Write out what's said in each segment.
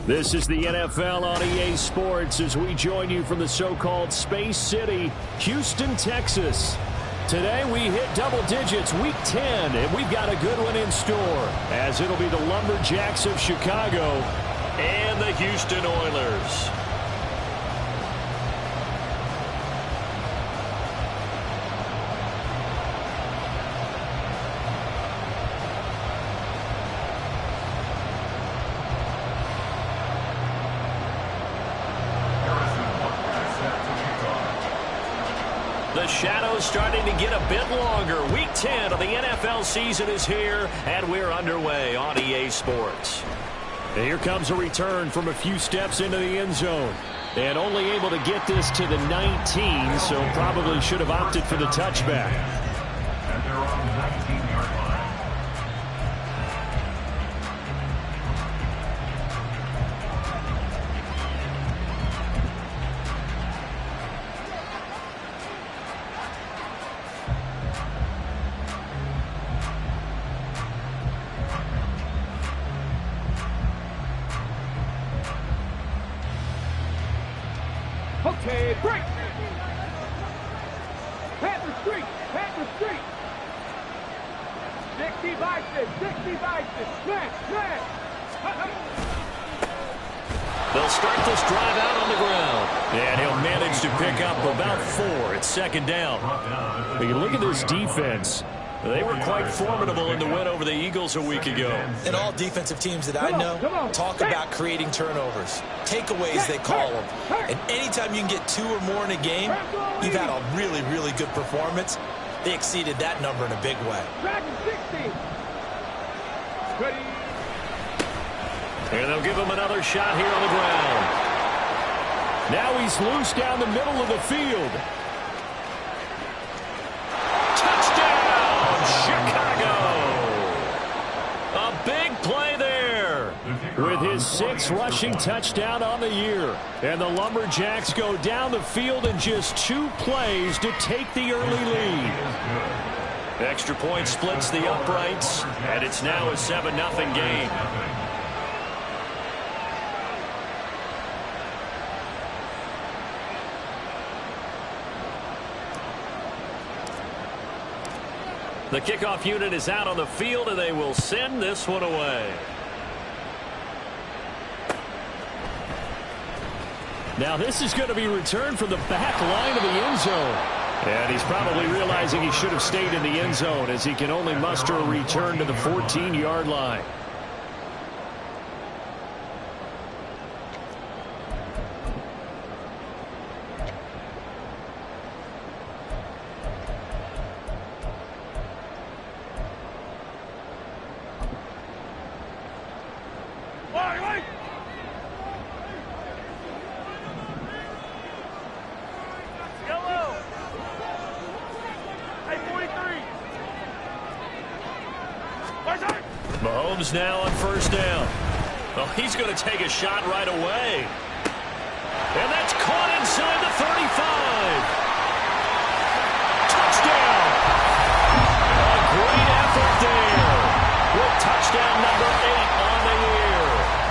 This is the NFL on EA Sports as we join you from the so-called Space City, Houston, Texas. Today we hit double digits, week 10, and we've got a good one in store, as it'll be the Lumberjacks of Chicago and the Houston Oilers. The shadow's starting to get a bit longer. Week 10 of the NFL season is here, and we're underway on EA Sports. And here comes a return from a few steps into the end zone. And only able to get this to the 19, so probably should have opted for the touchback. And they're on the 19-yard line. Okay, break! Panther Street! Panther Street! 60 biceps! 60 biceps! Smash! Smash! They'll start this drive out on the ground. And he'll manage to pick up about 4 at second down. But you look at this defense. They were quite formidable in the win over the Eagles a week ago. And all defensive teams that I know talk about creating turnovers. Takeaways, they call them. And anytime you can get 2 or more in a game, you've had a really, really good performance. They exceeded that number in a big way. And they'll give him another shot here on the ground. Now he's loose down the middle of the field. Chicago! A big play there with his 6th rushing touchdown on the year. And the Lumberjacks go down the field in just 2 plays to take the early lead. Extra point splits the uprights, and it's now a 7-0 game. The kickoff unit is out on the field, and they will send this one away. Now this is going to be returned from the back line of the end zone. And he's probably realizing he should have stayed in the end zone as he can only muster a return to the 14-yard line. Mahomes now on first down. Oh, he's going to take a shot right away. And that's caught inside the 35. Touchdown. A great effort there. With touchdown number 8 on the year.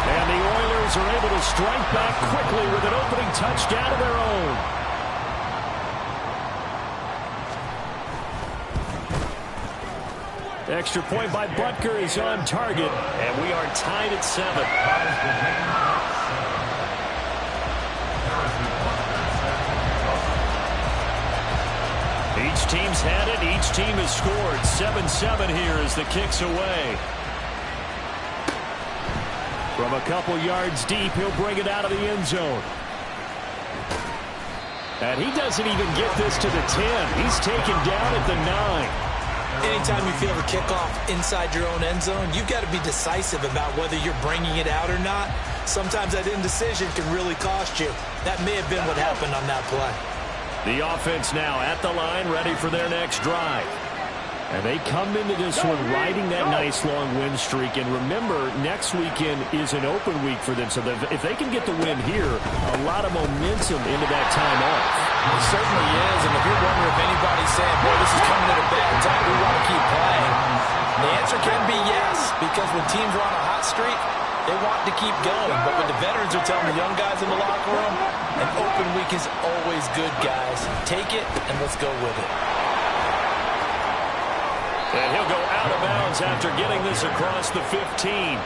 And the Oilers are able to strike back quickly with an opening touchdown of their own. Extra point by Butker is on target, and we are tied at 7. Each team's had it. Each team has scored. 7-7 here as the kick's away. From a couple yards deep, he'll bring it out of the end zone. And he doesn't even get this to the 10. He's taken down at the 9. Anytime you feel the kickoff inside your own end zone, you've got to be decisive about whether you're bringing it out or not. Sometimes that indecision can really cost you. That may have been what happened on that play. The offense now at the line, ready for their next drive. And they come into this one riding that nice long win streak. And remember, next weekend is an open week for them. So if they can get the win here, a lot of momentum into that time off. It certainly is. And if you're wondering if anybody's saying, boy, this is coming at a bad time, we want to keep playing, the answer can be yes. Because when teams are on a hot streak, They want to keep going, but what the veterans are telling the young guys in the locker room, an open week is always good, guys. Take it, and let's go with it. And he'll go out of bounds after getting this across the 15.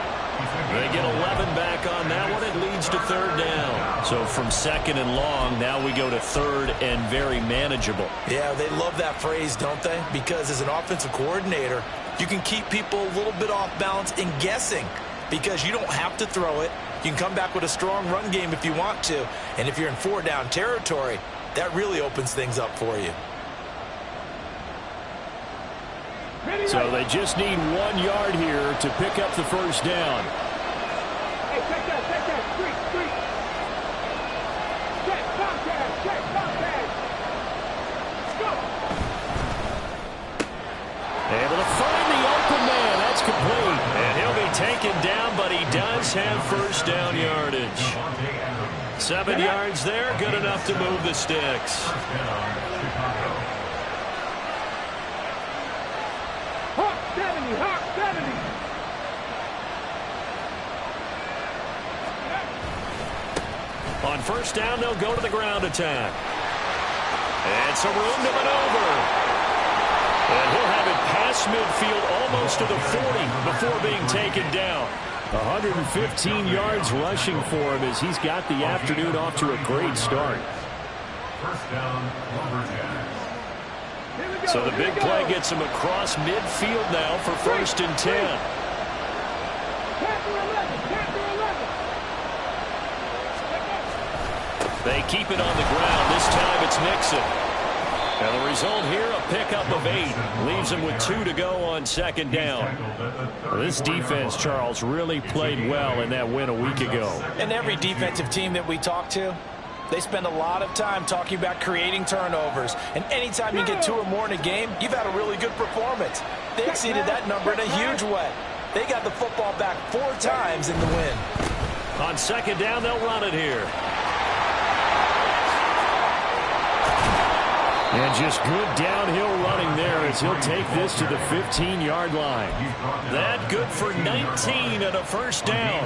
They get 11 back on that one. It leads to third down. So from second and long, now we go to third and very manageable. Yeah, they love that phrase, don't they? Because as an offensive coordinator, you can keep people a little bit off balance and guessing because you don't have to throw it. You can come back with a strong run game if you want to. And if you're in four-down territory, that really opens things up for you. So they just need 1 yard here to pick up the first down. Hey, check that, street. Check, Comcast. Go. Able to find the open man. That's complete. And he'll be taken down, but he does have first down yardage. 7 yards there, good enough to move the sticks. Hawk 70. On first down, they'll go to the ground attack. And some room to maneuver. And he'll have it past midfield almost to the 40 before being taken down. 115 yards rushing for him as he's got the afternoon off to a great start. First down, Lumberjacks. So the big play gets him across midfield now for first and 10. They keep it on the ground. This time it's Nixon. And the result here, a pickup of 8. Leaves him with 2 to go on second down. This defense, Charles, really played well in that win a week ago. And every defensive team that we talk to, they spend a lot of time talking about creating turnovers. And anytime you get 2 or more in a game, you've had a really good performance. They exceeded that number in a huge way. They got the football back 4 times in the win. On second down, they'll run it here. And just good downhill running there as he'll take this to the 15-yard line. That good for 19 and a first down.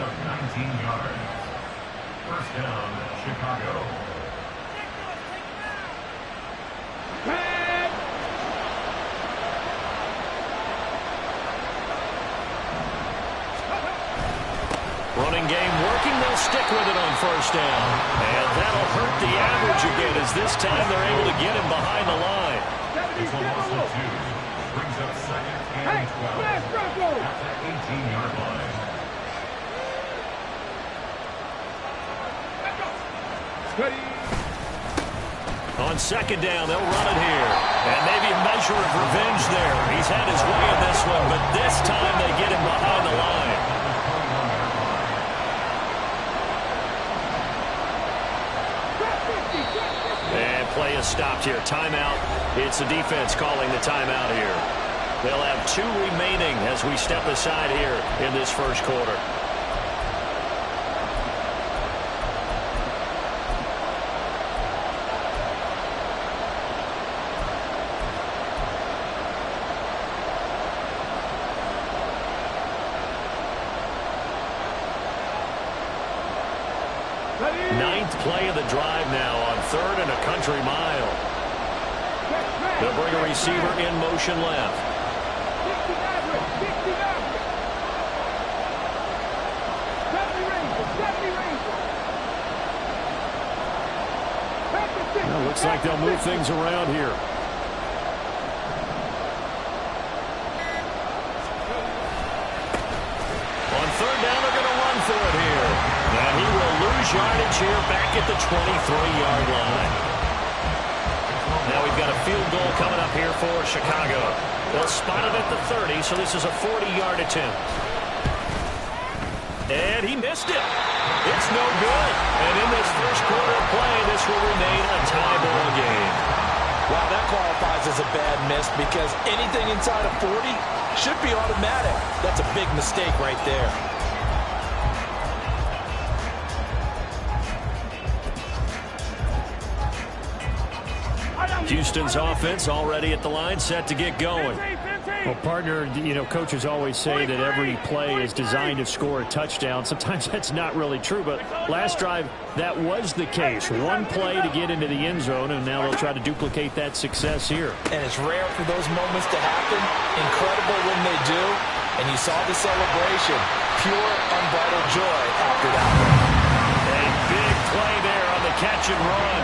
19 yards. First down, Chicago. Running game working, they'll stick with it on first down. And that'll hurt the average again as this time they're able to get him behind the line. This one lost to 2. Brings up second and 12 at the 18-yard line. On second down, they'll run it here. And maybe a measure of revenge there. He's had his way in this one, but this time they get him behind the line. And play is stopped here. Timeout. It's the defense calling the timeout here. They'll have 2 remaining as we step aside here in this first quarter. Ninth play of the drive now on third and a country mile. They'll bring a receiver in motion left. Well, looks like they'll move things around here. On third down, they're going to run for it here. And he will lose yardage here back at the 23-yard line. Now we've got a field goal coming up here for Chicago. They'll spot it at the 30, so this is a 40-yard attempt. And he missed it. It's no good. And in this first quarter of play, this will remain a tie ball game. Wow, that qualifies as a bad miss because anything inside of 40 should be automatic. That's a big mistake right there. Houston's offense already at the line, set to get going. Well, partner, coaches always say that every play is designed to score a touchdown. Sometimes that's not really true, but last drive, that was the case. One play to get into the end zone, and now they'll try to duplicate that success here. And it's rare for those moments to happen. Incredible when they do. And you saw the celebration. Pure, unbridled joy after that one. A big play there on the catch and run.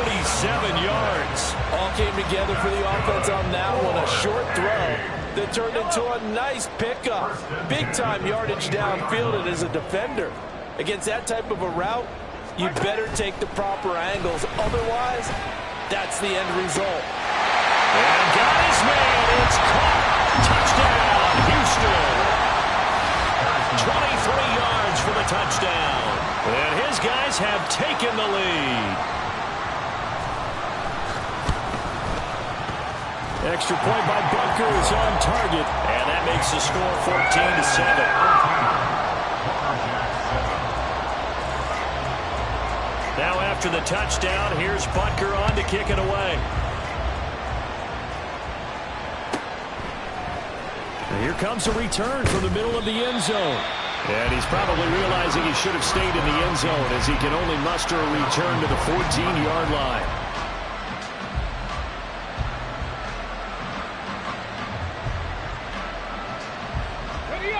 47 yards. All came together for the offense on that one. A short throw that turned into a nice pickup. Big-time yardage downfield, and as a defender, against that type of a route, you better take the proper angles. Otherwise, that's the end result. And got his man. It's caught. Touchdown, Houston. 23 yards for the touchdown. And his guys have taken the lead. Extra point by Butker is on target, and that makes the score 14-7. Now after the touchdown, here's Butker on to kick it away. And here comes a return from the middle of the end zone. And he's probably realizing he should have stayed in the end zone as he can only muster a return to the 14-yard line.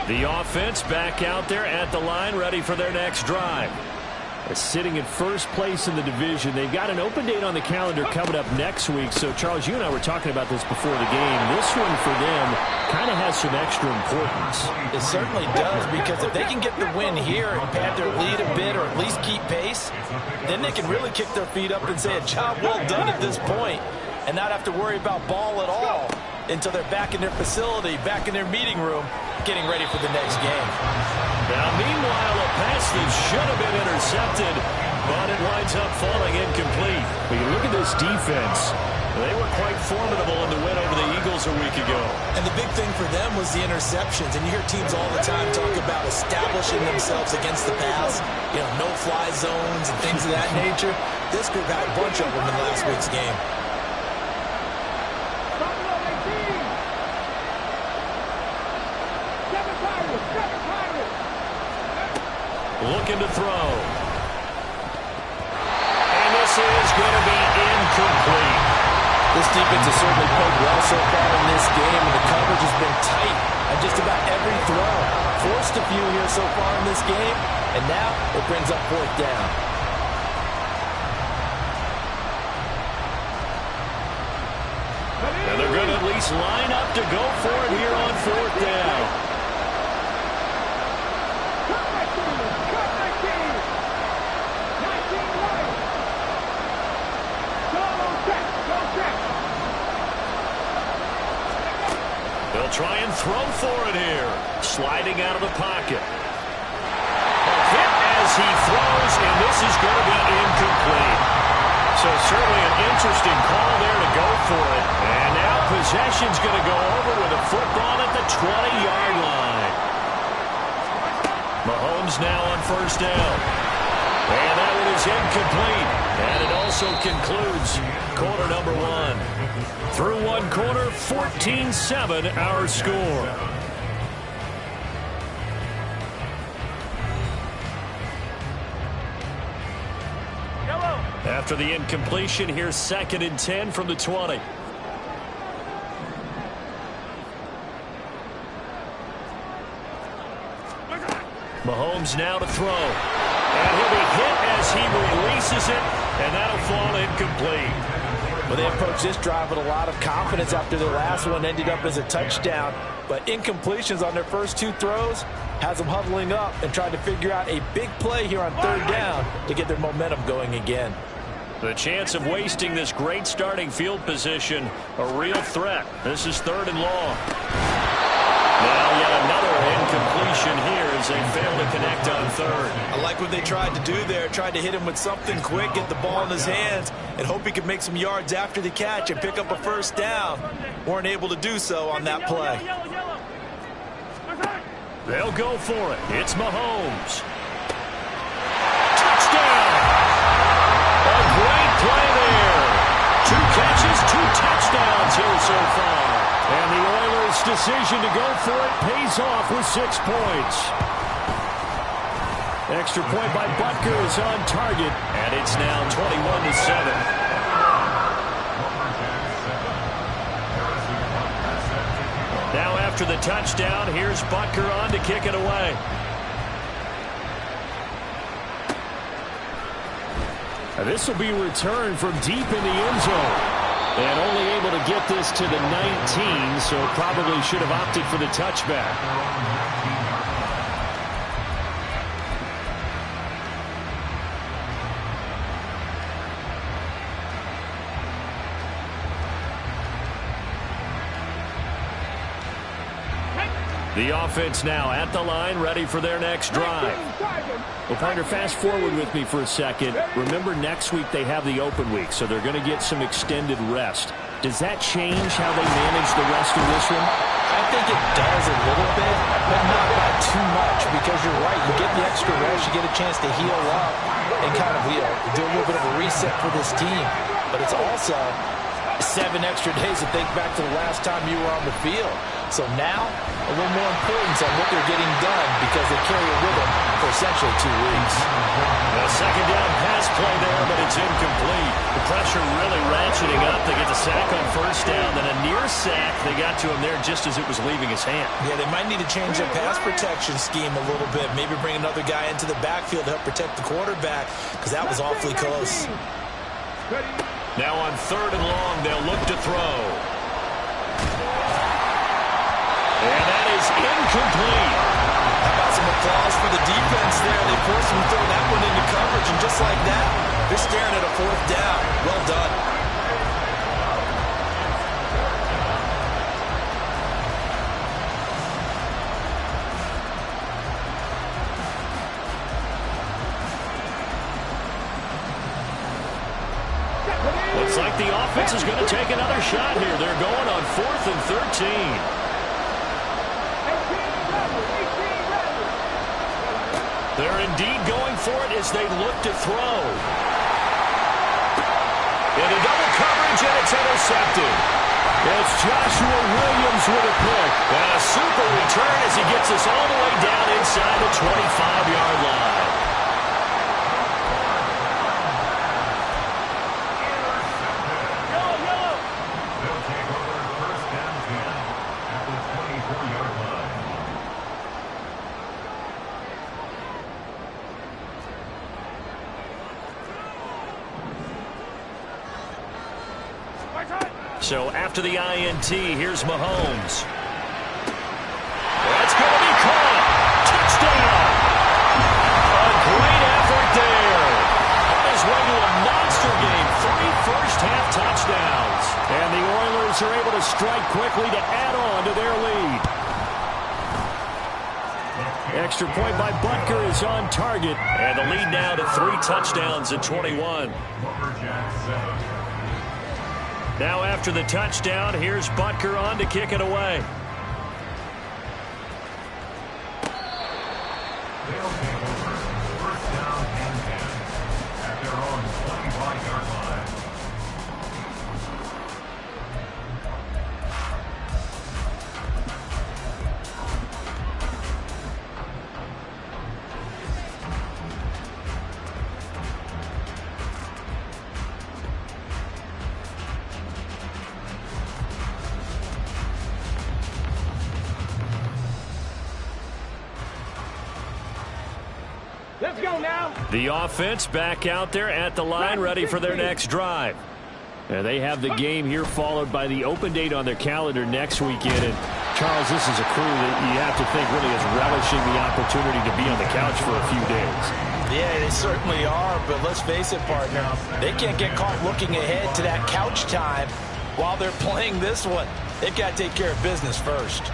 The offense back out there at the line, ready for their next drive. They're sitting in first place in the division. They've got an open date on the calendar coming up next week. So, Charles, you and I were talking about this before the game. This one for them kind of has some extra importance. It certainly does, because if they can get the win here and pad their lead a bit, or at least keep pace, then they can really kick their feet up and say a job well done at this point and not have to worry about ball at all until they're back in their facility, back in their meeting room, getting ready for the next game. Now, meanwhile, a pass that should have been intercepted, but it winds up falling incomplete. But you look at this defense. They were quite formidable in the win over the Eagles a week ago. And the big thing for them was the interceptions. And you hear teams all the time talk about establishing themselves against the pass, no-fly zones and things of that nature. This group had a bunch of them in last week's game. Looking to throw. And this is going to be incomplete. This defense has certainly played well so far in this game, and the coverage has been tight on just about every throw. Forced a few here so far in this game, and now it brings up fourth down. And they're going to at least line up to go for it here on fourth down. They'll try and throw for it here. Sliding out of the pocket. A hit as he throws, and this is going to be incomplete. So certainly an interesting call there to go for it. And now possession's going to go over with a football at the 20-yard line. Mahomes now on first down. And that one is incomplete. And it also concludes quarter number one. Through one quarter, 14-7 our score. After the incompletion, here's 2nd and 10 from the 20. Mahomes now to throw. And he'll be hit as he releases it, and that'll fall incomplete. Well, they approached this drive with a lot of confidence after their last one ended up as a touchdown. But incompletions on their first two throws has them huddling up and trying to figure out a big play here on third down to get their momentum going again. The chance of wasting this great starting field position, a real threat. This is 3rd and long. Now yet another incompletion here as they fail to connect on third. I like what they tried to do there. Tried to hit him with something quick, get the ball in his hands, and hope he could make some yards after the catch and pick up a first down. Weren't able to do so on that play. They'll go for it. It's Mahomes. Touchdown! A great play there. 2 catches, 2 touchdowns here so far. And the Oilers to decision to go for it pays off with 6 points. Extra point by Butker is on target, and it's now 21-7. Now after the touchdown, here's Butker on to kick it away. This will be returned from deep in the end zone. And only able to get this to the 19, so probably should have opted for the touchback. The offense now at the line, ready for their next drive. Well, partner, fast forward with me for a second. Remember, next week they have the open week, so they're going to get some extended rest. Does that change how they manage the rest of this one? I think it does a little bit, but not by too much, because you're right. You get the extra rest, you get a chance to heal up and kind of do a little bit of a reset for this team. But it's also 7 extra days to think back to the last time you were on the field. So now, a little more importance on what they're getting done because they carry it with them for essentially 2 weeks. A second down pass play there, but it's incomplete. The pressure really ratcheting up. They get the sack on first down, then a near sack. They got to him there just as it was leaving his hand. Yeah, they might need to change their pass protection scheme a little bit. Maybe bring another guy into the backfield to help protect the quarterback because that was awfully close. Now on 3rd and long, they'll look to throw. And that is incomplete. How about some applause for the defense there? They forced him to throw that one into coverage, and just like that, they're staring at a 4th down. Well done. Looks like the offense is going to take another shot here. They're going on 4th and 13. They're indeed going for it as they look to throw. Into double coverage, and it's intercepted. It's Joshua Williams with a pick. And a super return as he gets us all the way down inside the 25-yard line. They'll take over 1st and 10 at the 24-yard line. So after the INT, here's Mahomes. That's going to be caught. Touchdown. A great effort there. On his way to a monster game. 3 first-half touchdowns. And the Oilers are able to strike quickly to add on to their lead. Extra point by Butker is on target. And the lead now to 3 touchdowns at 21. Now after the touchdown, here's Butker on to kick it away. They'll take over 1st down and 10 at their own 25-yard line. Let's go now. The offense back out there at the line, ready for their next drive. And they have the game here followed by the open date on their calendar next weekend. And Charles, this is a crew that you have to think really is relishing the opportunity to be on the couch for a few days. Yeah, they certainly are, but let's face it, partner. They can't get caught looking ahead to that couch time while they're playing this one. They've got to take care of business first.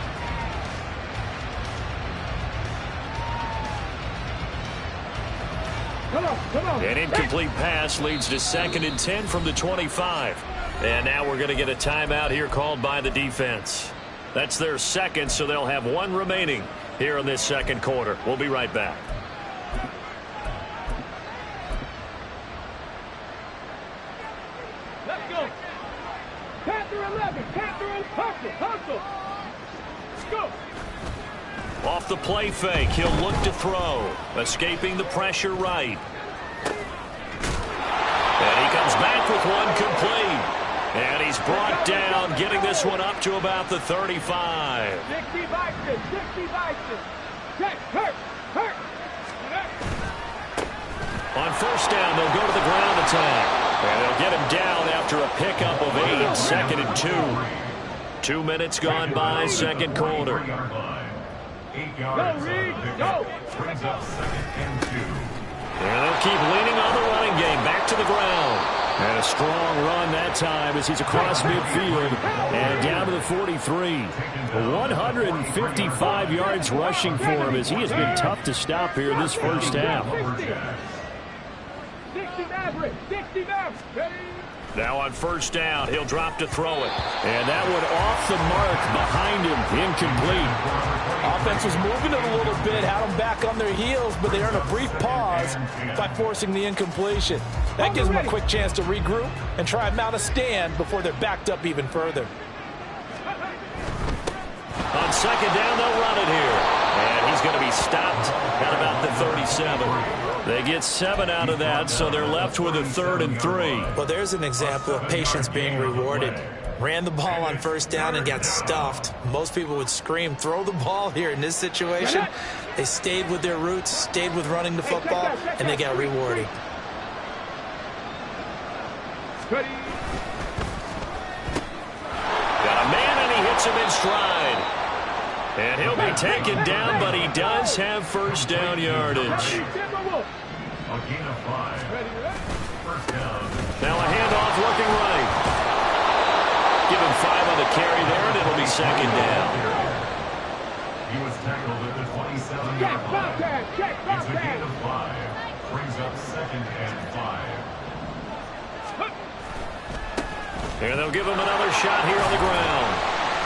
Come on. An incomplete pass leads to 2nd and 10 from the 25. And now we're going to get a timeout here called by the defense. That's their 2nd, so they'll have 1 remaining here in this 2nd quarter. We'll be right back. Let's go. Panther 11. Panther 11. Hustle. off the play fake. He'll look to throw. Escaping the pressure right. And he comes back with one complete. And he's brought down, getting this one up to about the 35. 60 Bison, 60 Bison. Check, hurt. On first down, they'll go to the ground attack. And they'll get him down after a pickup of 8, 2nd and 2. 2 minutes gone by, second quarter. 8 yards. Go, Reed, go. Brings up 2nd and 2. And they'll keep leaning on the running game. Back to the ground. And a strong run that time as he's across midfield and down to the 43. 155 yards rushing for him as he has been tough to stop here in this first half. 60 Maverick, 60 Maverick. Now on first down, he'll drop to throw it. And that one off the mark behind him, incomplete. Offense was moving it a little bit, had them back on their heels, but they earned a brief pause by forcing the incompletion. That gives them a quick chance to regroup and try and mount a stand before they're backed up even further. On second down, they'll run it here. And he's going to be stopped at about the 37. They get 7 out of that, so they're left with a 3rd and 3. Well, there's an example of patience being rewarded. Ran the ball on first down and got stuffed. Most people would scream, throw the ball here. In this situation, they stayed with their roots, stayed with running the football, and they got rewarded. Got a man, and he hits him in stride. And he'll be taken down, but he does have first down yardage. A gain of 5. First down. Now a handoff looking right. Give him 5 on the carry there, and it'll be second down. He was tackled at the 27-yard line. It's a gain of 5. Brings up 2nd and 5. And they'll give him another shot here on the ground.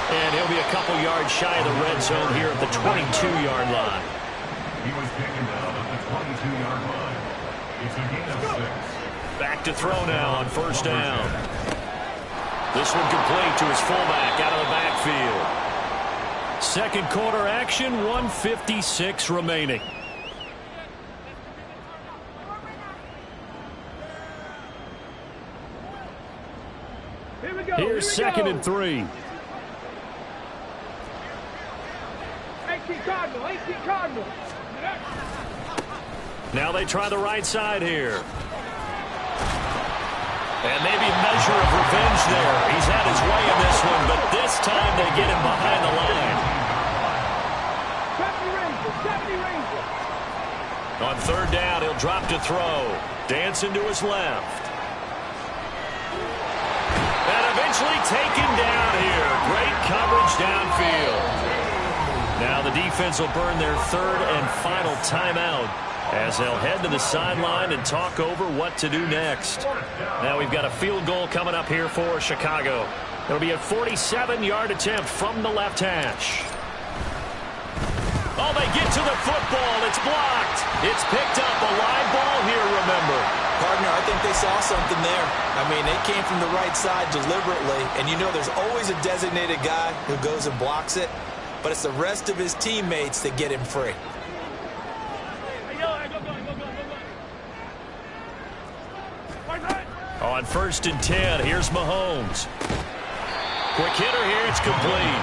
And he'll be a couple yards shy of the red zone here at the 22-yard line. He was taken down at the 22-yard line. It's a gain of 6. Back to throw now on first down. This one complete to his fullback out of the backfield. Second quarter action, 1:56 remaining. Here's 2nd and 3. 18 Cardinal. Now they try the right side here. And maybe a measure of revenge there. He's had his way in this one, but this time they get him behind the line. 70 Ranger. On third down, he'll drop to throw. Dancing to his left. And eventually taken down here. Great coverage downfield. Now the defense will burn their 3rd and final timeout as they'll head to the sideline and talk over what to do next. Now we've got a field goal coming up here for Chicago. It'll be a 47-yard attempt from the left hash. Oh, they get to the football. It's blocked. It's picked up. A live ball here, remember. Partner, I think they saw something there. I mean, they came from the right side deliberately, and you know there's always a designated guy who goes and blocks it, but it's the rest of his teammates that get him free. On 1st and 10, here's Mahomes. Quick hitter here, it's complete.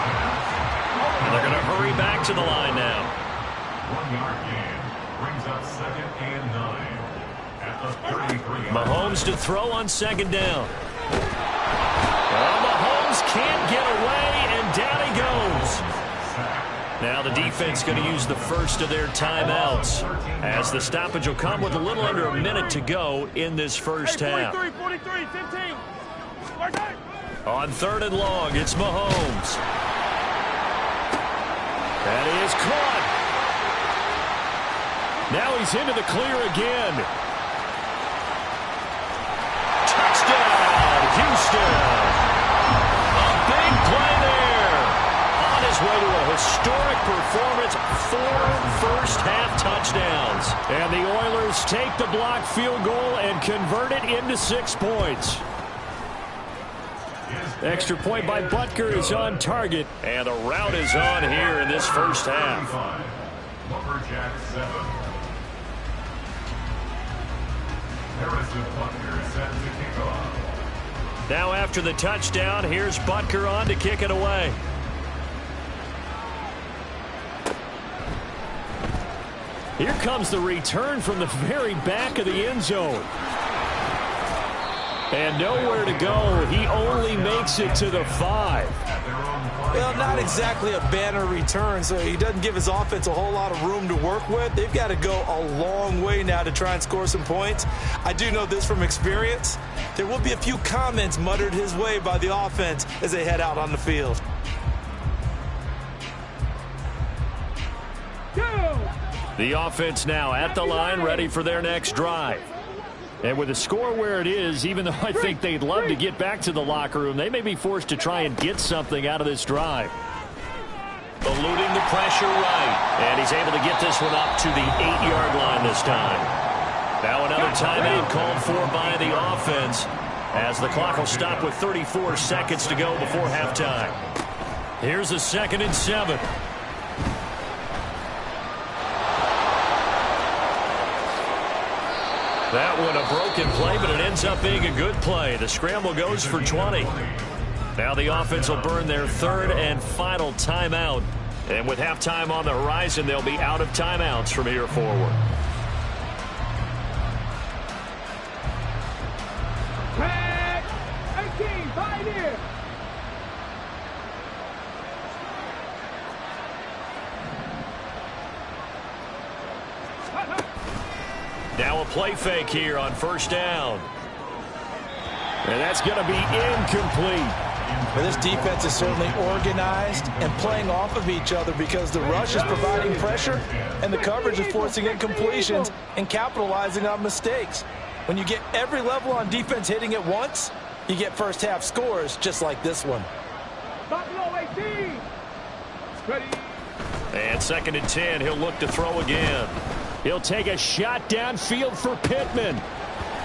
And they're going to hurry back to the line now. 1-yard gain. Brings up 2nd and 9. At the 33. Mahomes to throw on second down. Well, Mahomes can't get away, and down he goes. Now the defense going to use the first of their timeouts as the stoppage will come with a little under a minute to go in this first half. 43, 15. On 3rd and long, it's Mahomes. That is caught. Now he's into the clear again. Touchdown, Houston. A big play there. On his way to a historic performance, 4 first-half touchdowns. And the Oilers take the blocked field goal and convert it into 6 points. Extra point by Butker is on target, and the route is on here in this first half. Lumberjacks 7. Harrison Butker set to kick off. Now after the touchdown, here's Butker on to kick it away. Here comes the return from the very back of the end zone. And nowhere to go. He only makes it to the 5. Well, not exactly a banner return, so he doesn't give his offense a whole lot of room to work with. They've got to go a long way now to try and score some points. I do know this from experience. There will be a few comments muttered his way by the offense as they head out on the field. The offense now at the line, ready for their next drive. And with the score where it is, even though I think they'd love to get back to the locker room, they may be forced to try and get something out of this drive. Eluding the pressure right. And he's able to get this one up to the 8-yard line this time. Now another timeout called for by the offense, as the clock will stop with 34 seconds to go before halftime. Here's a 2nd and 7. That one a broken play, but it ends up being a good play. The scramble goes for 20. Now the offense will burn their 3rd and final timeout. And with halftime on the horizon, they'll be out of timeouts from here forward. Tag 18, Pioneer. Now a play fake here on 1st down. And that's going to be incomplete. Well, this defense is certainly organized and playing off of each other because the rush is providing pressure and the coverage is forcing incompletions and capitalizing on mistakes. When you get every level on defense hitting at once, you get first half scores just like this one. Buffalo 18. Ready. And 2nd and 10, he'll look to throw again. He'll take a shot downfield for Pittman.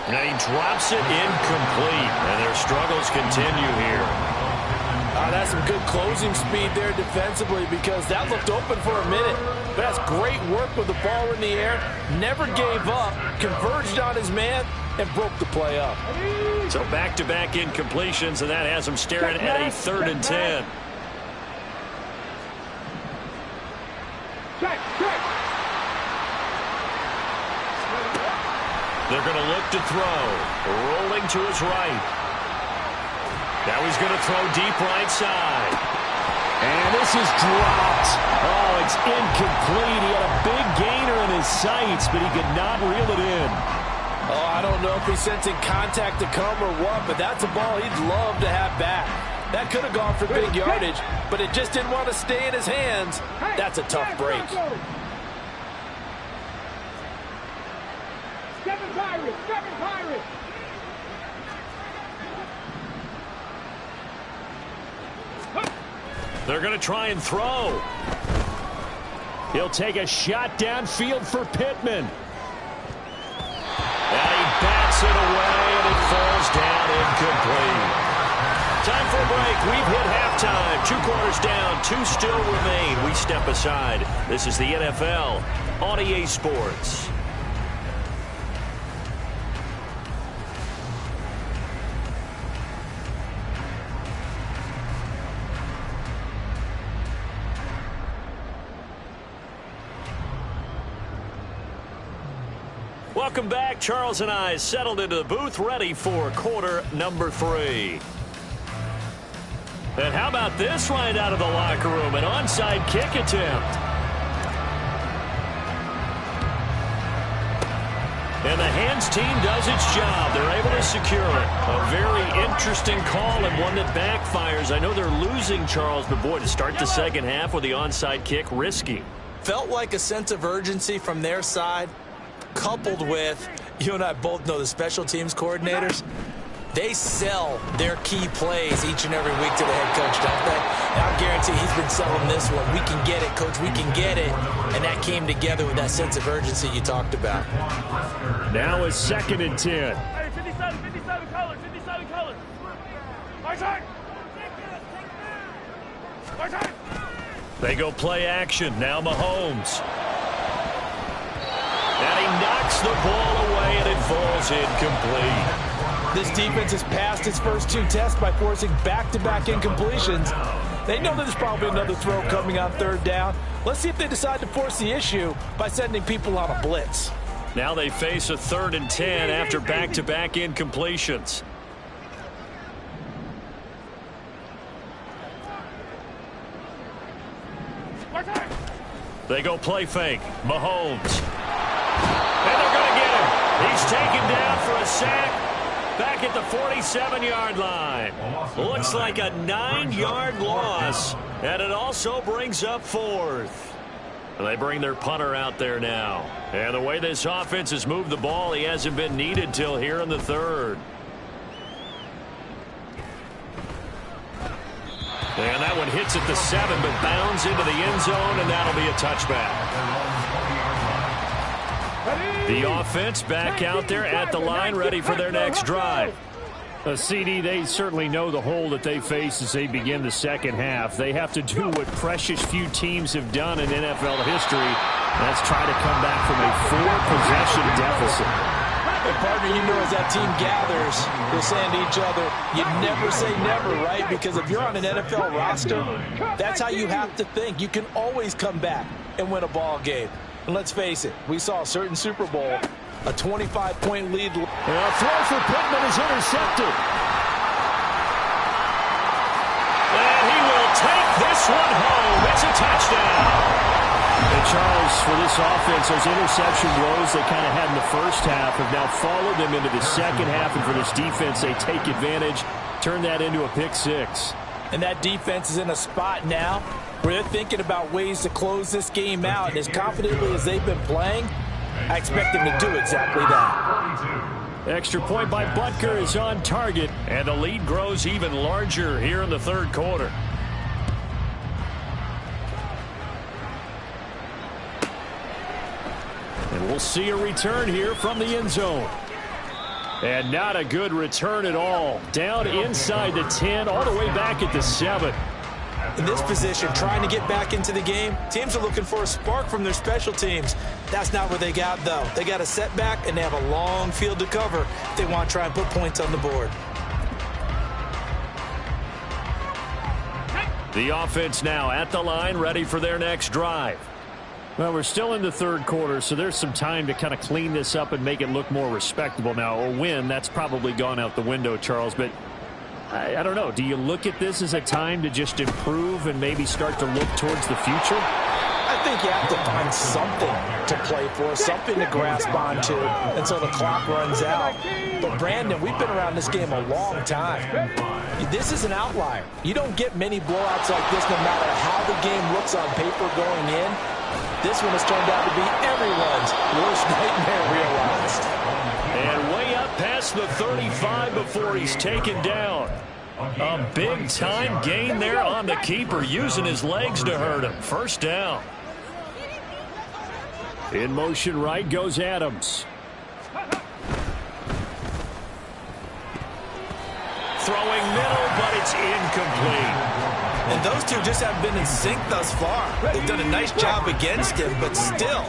And he drops it incomplete. And their struggles continue here. That's some good closing speed there defensively because that looked open for a minute. But that's great work with the ball in the air. Never gave up, converged on his man, and broke the play up. So back-to-back incompletions, and that has him staring at a 3rd and 10. Check. They're going to look to throw. Rolling to his right. Now he's going to throw deep right side. And this is dropped. Oh, it's incomplete. He had a big gainer in his sights, but he could not reel it in. Oh, I don't know if he's sensing contact to come or what, but that's a ball he'd love to have back. That could have gone for big yardage, but it just didn't want to stay in his hands. That's a tough break. 7 Pirates. They're going to try and throw. He'll take a shot downfield for Pittman. And he bats it away, and it falls down incomplete. Time for a break. We've hit halftime. 2 quarters down, 2 still remain. We step aside. This is the NFL on EA Sports. Welcome back. Charles and I settled into the booth, ready for quarter number 3. And how about this right out of the locker room? An onside kick attempt. And the hands team does its job. They're able to secure it. A very interesting call and one that backfires. I know they're losing, Charles, but boy, to start the second half with the onside kick, risky. Felt like a sense of urgency from their side, coupled with, you and I both know the special teams coordinators, they sell their key plays each and every week to the head coach, don't they? And I guarantee he's been selling this one. We can get it, coach, we can get it. And that came together with that sense of urgency you talked about. Now is 2nd and 10. Hey, 57 colors. My side. They go play action. Now Mahomes. And he knocks the ball away, and it falls incomplete. This defense has passed its first 2 tests by forcing back-to-back incompletions. They know there's probably another throw coming on 3rd down. Let's see if they decide to force the issue by sending people on a blitz. Now they face a 3rd and 10 after back-to-back incompletions. They go play fake. Mahomes. And they're going to get him. He's taken down for a sack. Back at the 47-yard line. Looks like a 9-yard loss. And it also brings up 4th. They bring their punter out there now. And the way this offense has moved the ball, he hasn't been needed till here in the 3rd. And that one hits at the 7, but bounds into the end zone, and that'll be a touchback. The offense back out there at the line, ready for their next drive. CD, they certainly know the hole that they face as they begin the second half. They have to do what precious few teams have done in NFL history. That's try to come back from a 4-possession deficit. And partner, you know, as that team gathers, they're saying to each other, you never say never, right? Because if you're on an NFL roster, that's how you have to think. You can always come back and win a ball game. And let's face it, we saw a certain Super Bowl, a 25-point lead. A throw for Pittman is intercepted. And he will take this one home. It's a touchdown. And Charles, for this offense, those interception woes they kind of had in the first half have now followed them into the second half. And for this defense, they take advantage, turn that into a pick 6. And that defense is in a spot now where they're thinking about ways to close this game out. And as confidently as they've been playing, I expect them to do exactly that. Extra point by Butker is on target, and the lead grows even larger here in the 3rd quarter. And we'll see a return here from the end zone. And not a good return at all. Down inside the 10, all the way back at the 7. In this position, trying to get back into the game, teams are looking for a spark from their special teams. That's not what they got, though. They got a setback, and they have a long field to cover if they want to try and put points on the board. The offense now at the line, ready for their next drive. Well, we're still in the 3rd quarter, so there's some time to kind of clean this up and make it look more respectable. Now, a win, that's probably gone out the window, Charles, but I don't know. Do you look at this as a time to just improve and maybe start to look towards the future? I think you have to find something to play for, something to grasp onto until the clock runs out. But, Brandon, we've been around this game a long time. This is an outlier. You don't get many blowouts like this no matter how the game looks on paper going in. This one has turned out to be everyone's worst nightmare realized. And way up past the 35 before he's taken down. A big-time gain there on the keeper, using his legs to hurt him. First down. In motion right goes Adams. Throwing middle, but it's incomplete. And those two just haven't been in sync thus far. They've done a nice job against him, but still,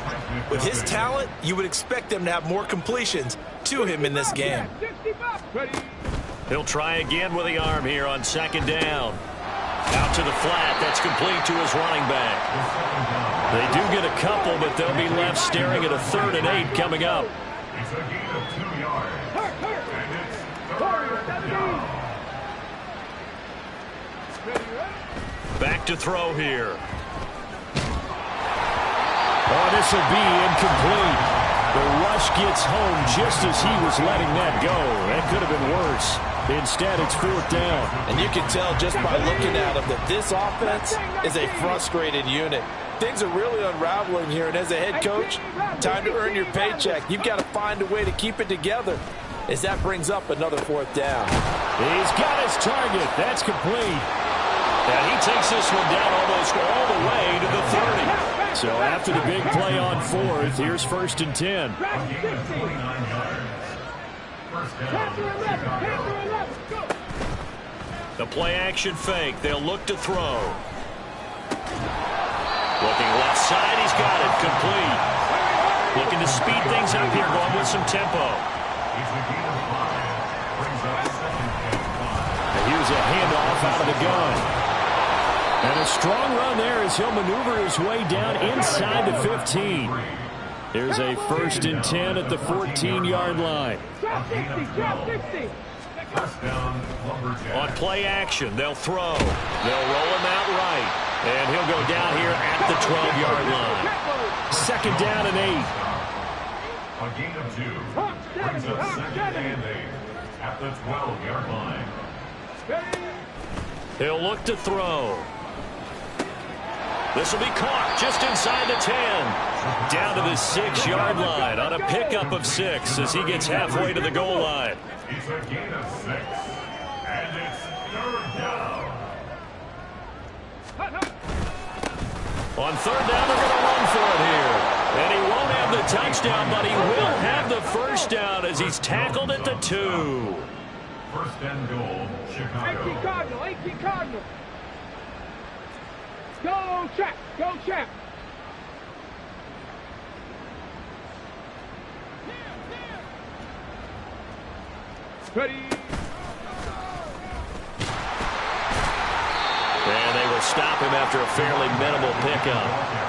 with his talent, you would expect them to have more completions to him in this game. He'll try again with the arm here on 2nd down. Out to the flat. That's complete to his running back. They do get a couple, but they'll be left staring at a 3rd and 8 coming up. It's a gain of 2 yards. And it's 3rd down. Back to throw here. Oh, this will be incomplete. The rush gets home just as he was letting that go. That could have been worse. Instead, it's 4th down. And you can tell just by looking at him that this offense is a frustrated unit. Things are really unraveling here, and as a head coach, time to earn your paycheck. You've got to find a way to keep it together as that brings up another 4th down. He's got his target. That's complete. And he takes this one down almost all the way to the 30. So after the big play on 4th, here's 1st and 10. The play action fake. They'll look to throw. Looking left side. He's got it. Complete. Looking to speed things up here, going with some tempo. And here's a handoff out of the gun. And a strong run there as he'll maneuver his way down inside the 15. Here's a 1st and 10 at the 14-yard line. On play action, they'll throw. They'll roll him out right. And he'll go down here at the 12-yard line. 2nd down and 8. A gain of 2 brings up 2nd and 8 at the 12-yard line. He'll look to throw. This will be caught just inside the 10. Down to the 6-yard line on a pickup of 6 as he gets halfway to the goal line. It's a gain of 6. And it's 3rd down. On 3rd down, they're going to run for it here. And he won't have the touchdown, but he will have the 1st down as he's tackled at the 2. 1st and goal, Chicago. 18 Cardinal, 18 Cardinal. Go check, go check. Ready. And they will stop him after a fairly minimal pickup.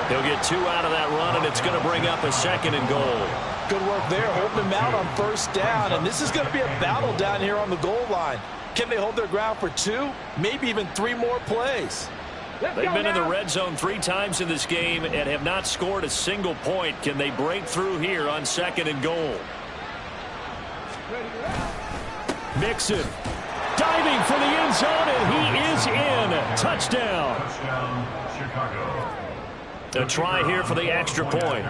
He'll get 2 out of that run, and it's going to bring up a 2nd and goal. Good work there, holding him out on 1st down. And this is going to be a battle down here on the goal line. Can they hold their ground for 2, maybe even 3 more plays? They've been in the red zone 3 times in this game and have not scored a single point. Can they break through here on 2nd and goal? Mixon diving for the end zone, and he is in. Touchdown. Touchdown, Chicago. A try here for the extra point.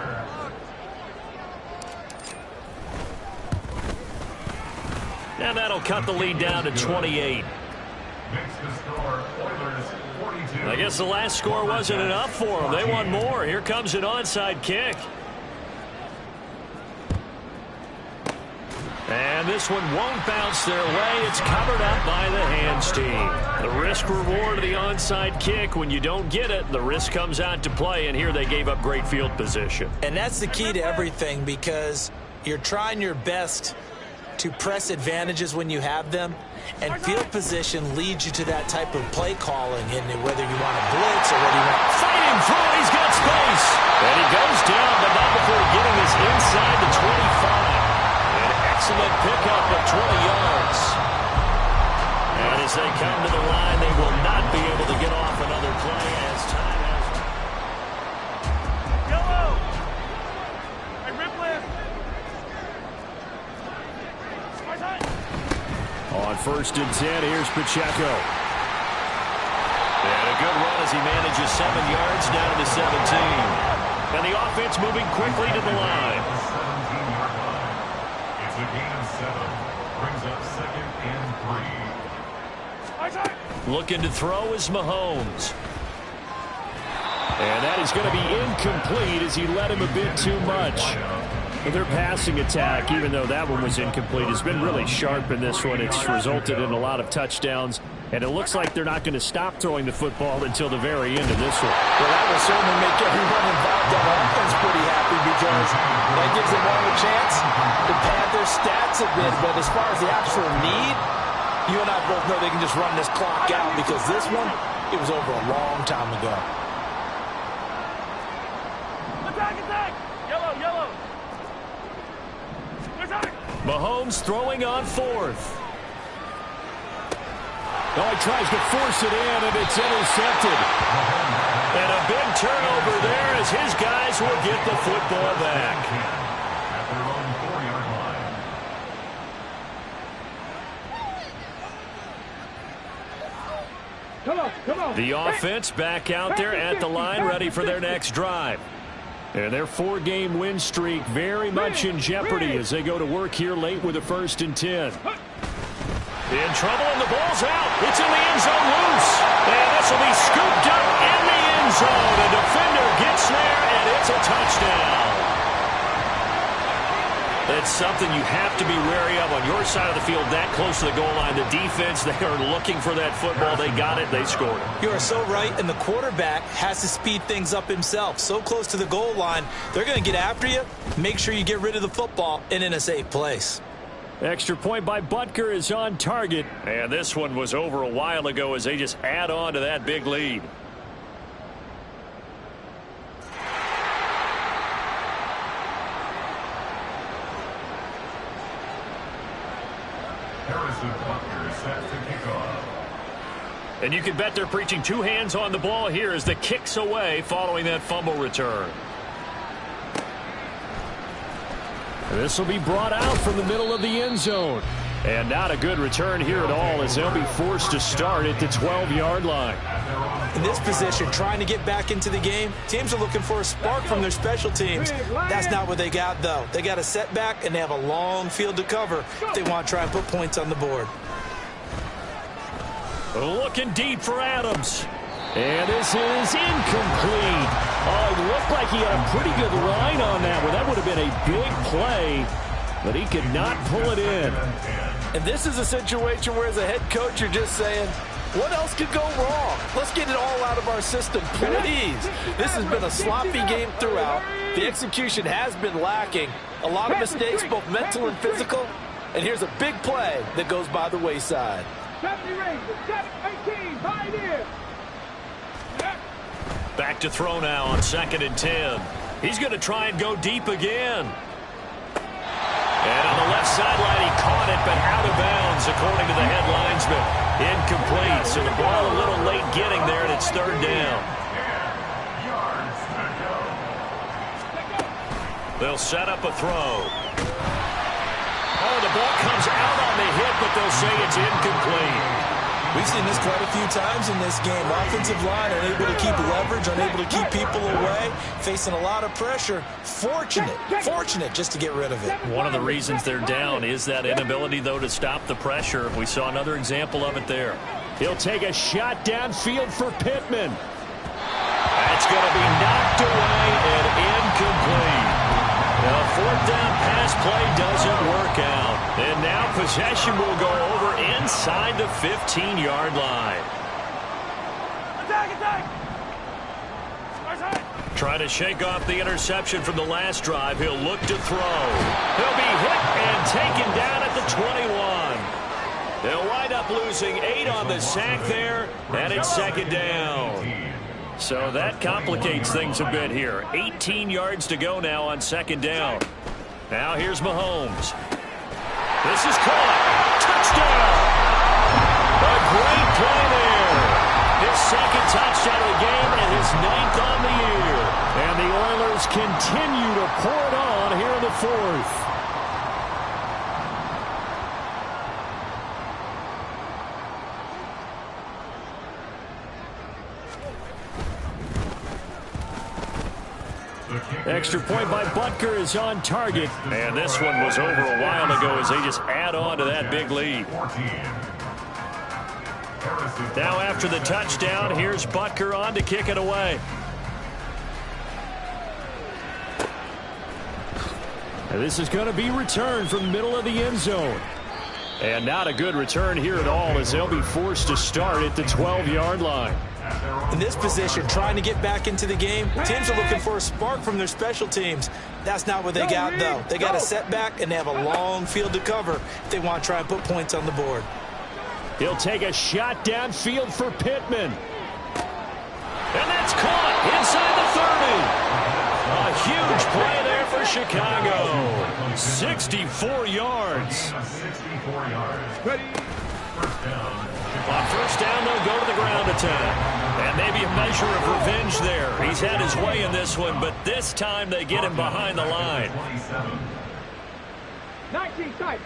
And that'll cut the lead down to 28. Makes the score Oilers 42. I guess the last score wasn't enough for them. They want more. Here comes an onside kick. And this one won't bounce their way. It's covered up by the hands team. The risk reward of the onside kick. When you don't get it, the risk comes out to play. And here they gave up great field position. And that's the key to everything, because you're trying your best to press advantages when you have them. And field position leads you to that type of play calling, in whether you want to blitz or whether you want to fighting through. He's got space. And he goes down, but not before getting us inside the 25. Excellent pickup of 20 yards. And as they come to the line, they will not be able to get off another play as time has. Yellow. Hey, Ripley. On 1st and 10, here's Pacheco. And a good run as he manages 7 yards down to the 17. And the offense moving quickly to the line. It's a gain of 7. Brings up 2nd and 3. Looking to throw is Mahomes. And that is going to be incomplete as he led him a bit too much. But their passing attack, even though that one was incomplete, has been really sharp in this one. It's resulted in a lot of touchdowns. And it looks like they're not going to stop throwing the football until the very end of this one. Well, that will certainly make everyone involved on offense pretty happy, because that gives them all a chance to pad their stats a bit. But as far as the actual need, you and I both know they can just run this clock out, because this one, it was over a long time ago. Attack, attack. Yellow, yellow. Mahomes throwing on 4th. Oh, he tries to force it in, and it's intercepted. And a big turnover there as his guys will get the football back. At their own 4-yard line. Come on, come on. The offense back out there at the line, ready for their next drive. And their 4-game win streak very much in jeopardy as they go to work here late with a 1st and 10. In trouble, and the ball's out. It's in the end zone loose. And this will be scooped up in the end zone. A defender gets there, and it's a touchdown. It's something you have to be wary of on your side of the field, that close to the goal line. The defense, they are looking for that football. They got it. They scored it. You are so right, and the quarterback has to speed things up himself. So close to the goal line, they're going to get after you. Make sure you get rid of the football and in a safe place. Extra point by Butker is on target. And this one was over a while ago as they just add on to that big lead. And you can bet they're preaching two hands on the ball here as the kick's away following that fumble return. And this will be brought out from the middle of the end zone. And not a good return here at all as they'll be forced to start at the 12-yard line. In this position, trying to get back into the game, teams are looking for a spark from their special teams. That's not what they got, though. They got a setback, and they have a long field to cover if they want to try and put points on the board. Looking deep for Adams. And this is incomplete. Oh, it looked like he had a pretty good line on that one. That would have been a big play, but he could not pull it in. And this is a situation where, as a head coach, you're just saying, what else could go wrong? Let's get it all out of our system, please. This has been a sloppy game throughout. The execution has been lacking. A lot of mistakes, both mental and physical. And here's a big play that goes by the wayside. 70 Rangers, 18, right here. Back to throw now on 2nd and 10. He's going to try and go deep again. And on the left sideline, he caught it, but out of bounds, according to the head linesman. Incomplete, so the ball a little late getting there, and it's 3rd down. They'll set up a throw. Oh, the ball comes out on the hit, but they'll say it's incomplete. We've seen this quite a few times in this game. Offensive line unable to keep leverage, unable to keep people away, facing a lot of pressure. Fortunate just to get rid of it. One of the reasons they're down is that inability, though, to stop the pressure. We saw another example of it there. He'll take a shot downfield for Pittman. That's going to be knocked away and incomplete. The 4th down pass play doesn't work out. And now possession will go over inside the 15-yard line. Attack! Trying to shake off the interception from the last drive. He'll look to throw. He'll be hit and taken down at the 21. They'll wind up losing 8 on the sack there, and it's 2nd down. So that complicates things a bit here. 18 yards to go now on 2nd down. Now here's Mahomes. This is caught. Touchdown! A great play there. His 2nd touchdown of the game and his 9th on the year. And the Oilers continue to pour it on here in the 4th. Extra point by Butker is on target. And this one was over a while ago as they just add on to that big lead. Now after the touchdown, here's Butker on to kick it away. And this is going to be returned from the middle of the end zone. And not a good return here at all as they'll be forced to start at the 12-yard line. In this position, trying to get back into the game, teams are looking for a spark from their special teams. That's not what they got, though. They got a setback, and they have a long field to cover if they want to try and put points on the board. He'll take a shot downfield for Pittman. And that's caught inside the 30. A huge play there for Chicago. 64 yards. On 1st down, they'll go to the ground attack. And maybe a measure of revenge there. He's had his way in this one, but this time they get him behind the line. 19 tight.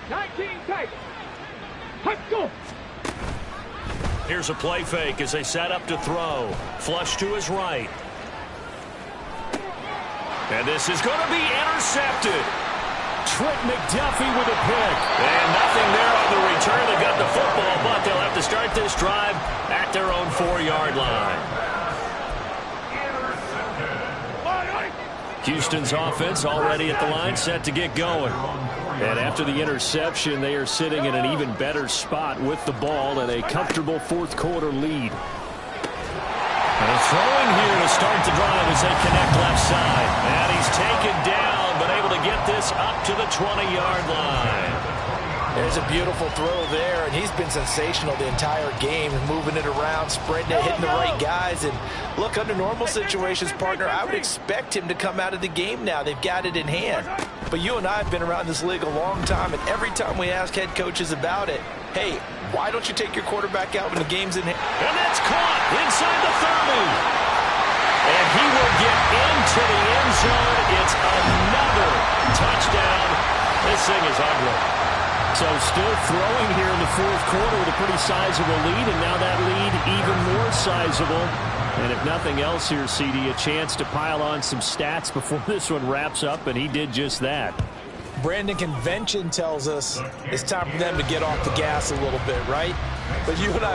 Let's go. Here's a play fake as they set up to throw. Flush to his right. And this is going to be intercepted. Trent McDuffie with a pick. And nothing there on the return. They got the football, but they'll have to start this drive at their own 4-yard line. Houston's offense already at the line, set to get going. And after the interception, they are sitting in an even better spot with the ball and a comfortable fourth-quarter lead. And throwing here to start the drive as they connect left side. And he's taken down, but able to get this up to the 20-yard line. There's a beautiful throw there, and he's been sensational the entire game, moving it around, spreading it, hitting the right guys. And look, under normal situations, partner, I would expect him to come out of the game now. They've got it in hand. But you and I have been around this league a long time, and every time we ask head coaches about it, hey, why don't you take your quarterback out when the game's in hand? And that's caught inside the 30. And he will get into the end zone. It's another touchdown. This thing is ugly. So still throwing here in the fourth quarter with a pretty sizable lead, and now that lead even more sizable. And if nothing else here, CD, a chance to pile on some stats before this one wraps up, and he did just that. Brandon, convention tells us it's time for them to get off the gas a little bit, right? But you and I